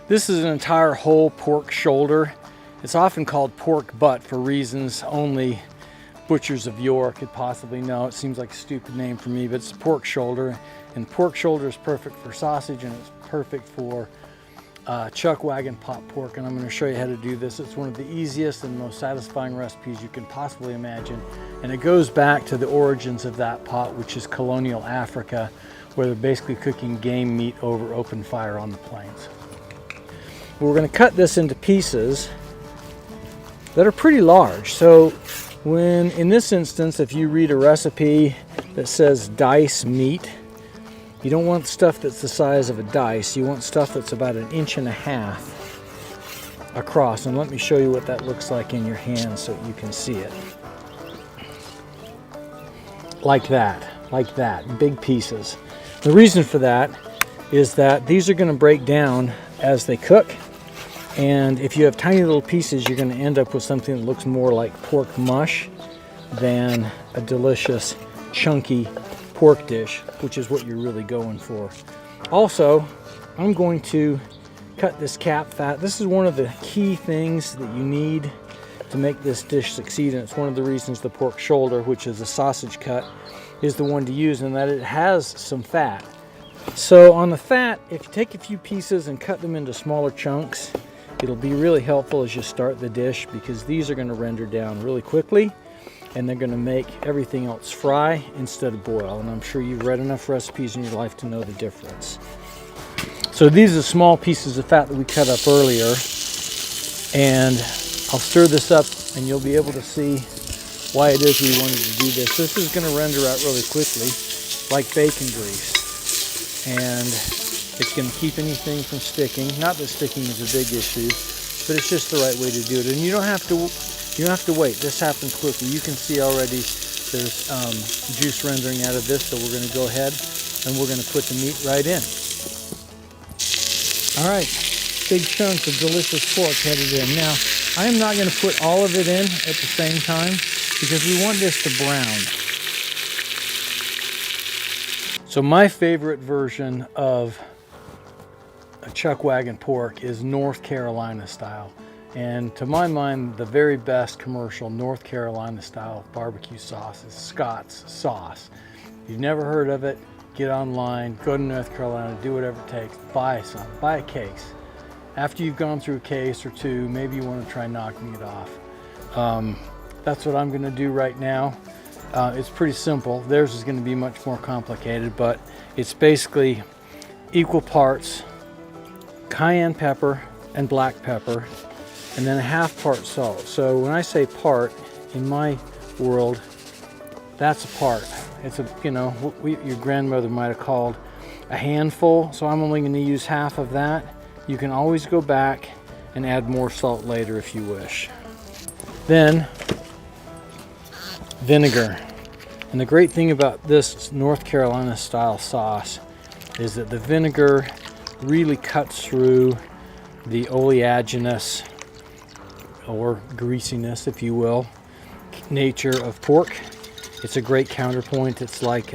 This is an entire whole pork shoulder. It's often called pork butt for reasons only butchers of yore could possibly know. It seems like a stupid name for me, but it's a pork shoulder. And pork shoulder is perfect for sausage, and it's perfect for chuckwagon pot pork. And I'm going to show you how to do this. It's one of the easiest and most satisfying recipes you can possibly imagine. And it goes back to the origins of that pot, which is colonial Africa, where they're basically cooking game meat over open fire on the plains. We're going to cut this into pieces that are pretty large. So when, in this instance, if you read a recipe that says dice meat, you don't want stuff that's the size of a dice. You want stuff that's about 1.5 inches across. And let me show you what that looks like in your hand so you can see it. Like that, big pieces. The reason for that is that these are going to break down as they cook. And if you have tiny little pieces, you're going to end up with something that looks more like pork mush than a delicious, chunky pork dish, which is what you're really going for. Also, I'm going to cut this cap fat. This is one of the key things that you need to make this dish succeed, and it's one of the reasons the pork shoulder, which is a sausage cut, is the one to use, and that it has some fat. So on the fat, if you take a few pieces and cut them into smaller chunks, it'll be really helpful as you start the dish, because these are going to render down really quickly, and they're going to make everything else fry instead of boil. And I'm sure you've read enough recipes in your life to know the difference. So these are small pieces of fat that we cut up earlier, and I'll stir this up and you'll be able to see why it is we wanted to do this. This is going to render out really quickly, like bacon grease, and it's going to keep anything from sticking. Not that sticking is a big issue, but it's just the right way to do it. And you don't have to wait. This happens quickly. You can see already there's juice rendering out of this, so we're going to go ahead and we're going to put the meat right in. All right, big chunks of delicious pork headed in. Now, I am not going to put all of it in at the same time because we want this to brown. So my favorite version of a chuckwagon pork is North Carolina style. And to my mind, the very best commercial North Carolina style barbecue sauce is Scott's sauce. If you've never heard of it, get online, go to North Carolina, do whatever it takes, buy some, buy a case. After you've gone through a case or two, maybe you want to try knocking it off. That's what I'm going to do right now. It's pretty simple. Theirs is going to be much more complicated, but it's basically equal parts cayenne pepper and black pepper, and then a 1/2 part salt. So when I say part, in my world, that's a part. It's a, you know, what your grandmother might have called a handful. So I'm only going to use 1/2 of that. You can always go back and add more salt later if you wish. Then vinegar. And the great thing about this North Carolina style sauce is that the vinegar really cuts through the oleaginous, or greasiness if you will, nature of pork. It's a great counterpoint. It's like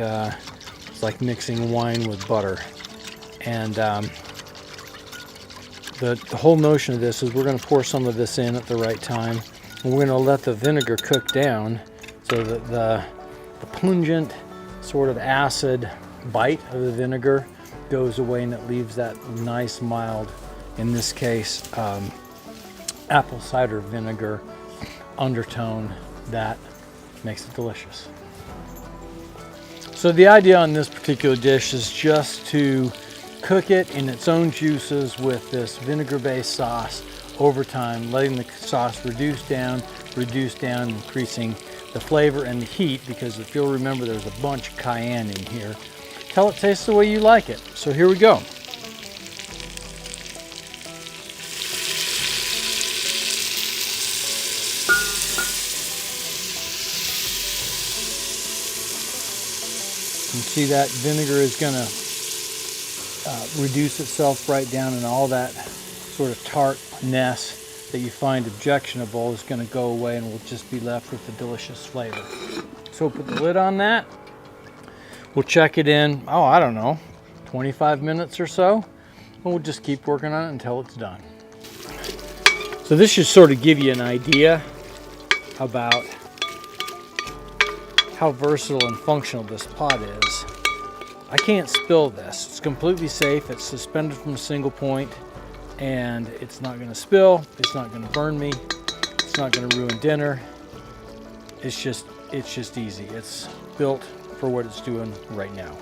mixing wine with butter. And the whole notion of this is we're going to pour some of this in at the right time, and we're going to let the vinegar cook down so that the pungent sort of acid bite of the vinegar goes away, and it leaves that nice mild, in this case apple cider vinegar undertone that makes it delicious. So the idea on this particular dish is just to cook it in its own juices with this vinegar-based sauce over time, letting the sauce reduce down, increasing the flavor and the heat, because if you'll remember, there's a bunch of cayenne in here, till it tastes the way you like it. So here we go. You can see that vinegar is going to reduce itself right down, and all that sort of tartness that you find objectionable is going to go away, and we'll just be left with the delicious flavor. So put the lid on that. We'll check it in, I don't know, 25 minutes or so. we'll just keep working on it until it's done. So this should sort of give you an idea about how versatile and functional this pot is. I can't spill this. It's completely safe. It's suspended from a single point, and it's not going to spill. It's not going to burn me. It's not going to ruin dinner. It's just easy. It's built for what it's doing right now.